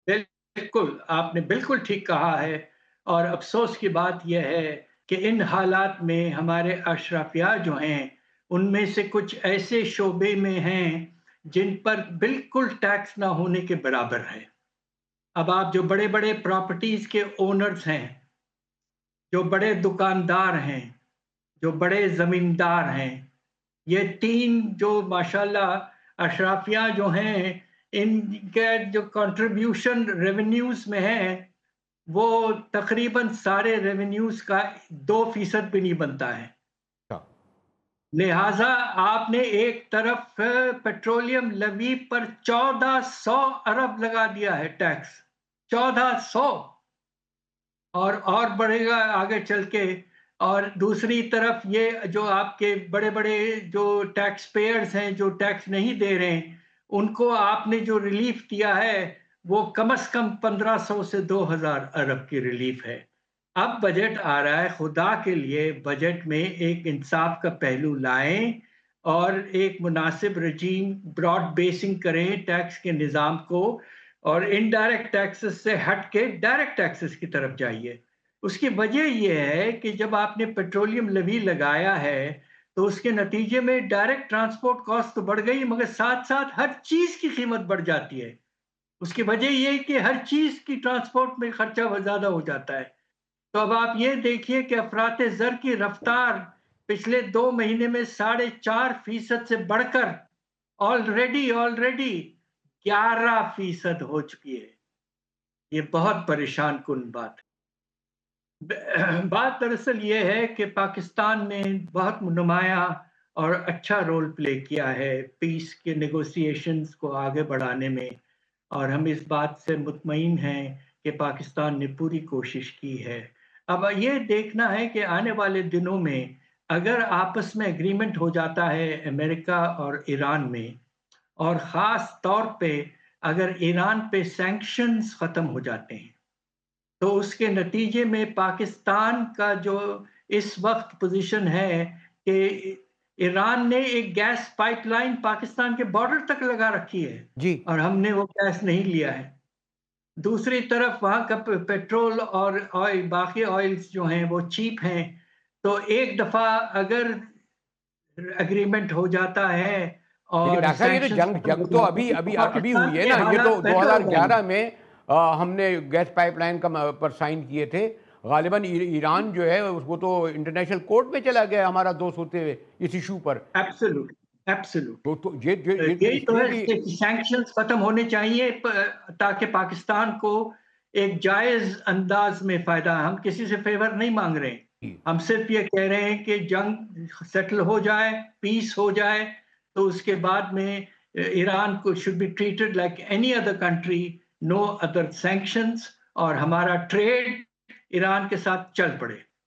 बिल्कुल, आपने बिल्कुल ठीक कहा है और अफ़सोस की बात ये है कि इन हालात में हमारे अशराफिया जो हैं, उनमें से कुछ ऐसे शोबे में हैं, जिन पर बिल्कुल टैक्स ना होने के बराबर है। अब आप जो बड़े-बड़े प्रॉपर्टीज़ के ओनर्स हैं, जो बड़े दुकानदार हैं, जो बड़े ज़मींदार हैं, ये 3 जो माशाल्लाह अशराफिया जो हैं, इनके जो कंट्रीब्यूशन रेवेन्यूज़ में है, वो तकरीबन सारे रेवेन्यूज़ का 2% भी नहीं बनता है। अच्छा। लिहाज़ा आपने एक तरफ पेट्रोलियम लेवी पर 1400 अरब लगा दिया है टैक्स, 1400 और बढ़ेगा आगे चल के। और दूसरी तरफ ये जो आपके बड़े-बड़े जो टैक्स पेयर्स हैं, जो टैक्स नहीं दे रहे हैं, उनको आपने जो रिलीफ दिया है, वो कम से कम 1500 से 2000 अरब की रिलीफ है। अब बजट आ रहा है, खुदा के लिए बजट में एक इंसाफ का पहलू लाएँ और एक मुनासिब रजीम ब्रॉड बेसिंग करें टैक्स के निज़ाम को और इनडायरेक्ट टैक्सेस से हट के डायरेक्ट टैक्सेस की तरफ जाइए। उसकी वजह ये है कि जब आपने पेट्रोलियम लेवी लगाया है, तो उसके नतीजे में डायरेक्ट ट्रांसपोर्ट कॉस्ट तो बढ़ गई, मगर साथ-साथ हर चीज़ की कीमत बढ़ जाती है। उसकी वजह ये है कि हर चीज़ की ट्रांसपोर्ट में खर्चा ज़्यादा हो जाता है। तो अब आप ये देखिए कि अफ़राते ज़र की रफ़्तार पिछले 2 महीने में 4.5% से बढ़कर ऑलरेडी 11% हो चुकी है। ये बहुत परेशान कुन बात है। बात दरअसल ये है कि पाकिस्तान ने बहुत नुमायाँ और अच्छा रोल प्ले किया है पीस के नेगोशिएशंस को आगे बढ़ाने में और हम इस बात से मुतमईन हैं कि पाकिस्तान ने पूरी कोशिश की है। अब ये देखना है कि आने वाले दिनों में अगर आपस में एग्रीमेंट हो जाता है अमेरिका और ईरान में और ख़ास तौर पे अगर ईरान पे सैंक्शंस ख़त्म हो जाते हैं, तो उसके नतीजे में पाकिस्तान का जो इस वक्त पोजीशन है कि ईरान ने एक गैस पाइपलाइन पाकिस्तान के बॉर्डर तक लगा रखी है जी। और हमने वो गैस नहीं लिया है। दूसरी तरफ वहाँ का पेट्रोल और ऑयल बाकी ऑयल्स जो हैं वो चीप हैं। तो एक दफ़ा अगर एग्रीमेंट हो जाता है लेकिन और डॉक्टर साहब, ये तो सैंक्शंस जंग खत्म हो जंग तो जाते अभी हैं अभी तो अभी पाकिस्तान हुई है के ना। ये तो हालात बेहतर हो जाएंगे। 2011 में हमने गैस पाइपलाइन का पर साइन किए थे। गालिबन ईरान जो है उसको तो इंटरनेशनल कोर्ट में चला गया हमारा दोस्त होते हुए इस इशू पर। एब्सोल्यूट एब्सोल्यूट तो ये यही तो इसलिए है भी। कि सैंक्शंस खत्म होने चाहिए ताकि पाकिस्तान को एक जायज अंदाज में फायदा। हम किसी से फेवर नहीं मांग रहे हैं, हम सिर्फ ये कह रहे हैं कि जंग सेटल हो जाए, पीस हो जाए, तो उसके बाद में ईरान को should be treated like any other country, no other sanctions और हमारा ट्रेड ईरान के साथ चल पड़े।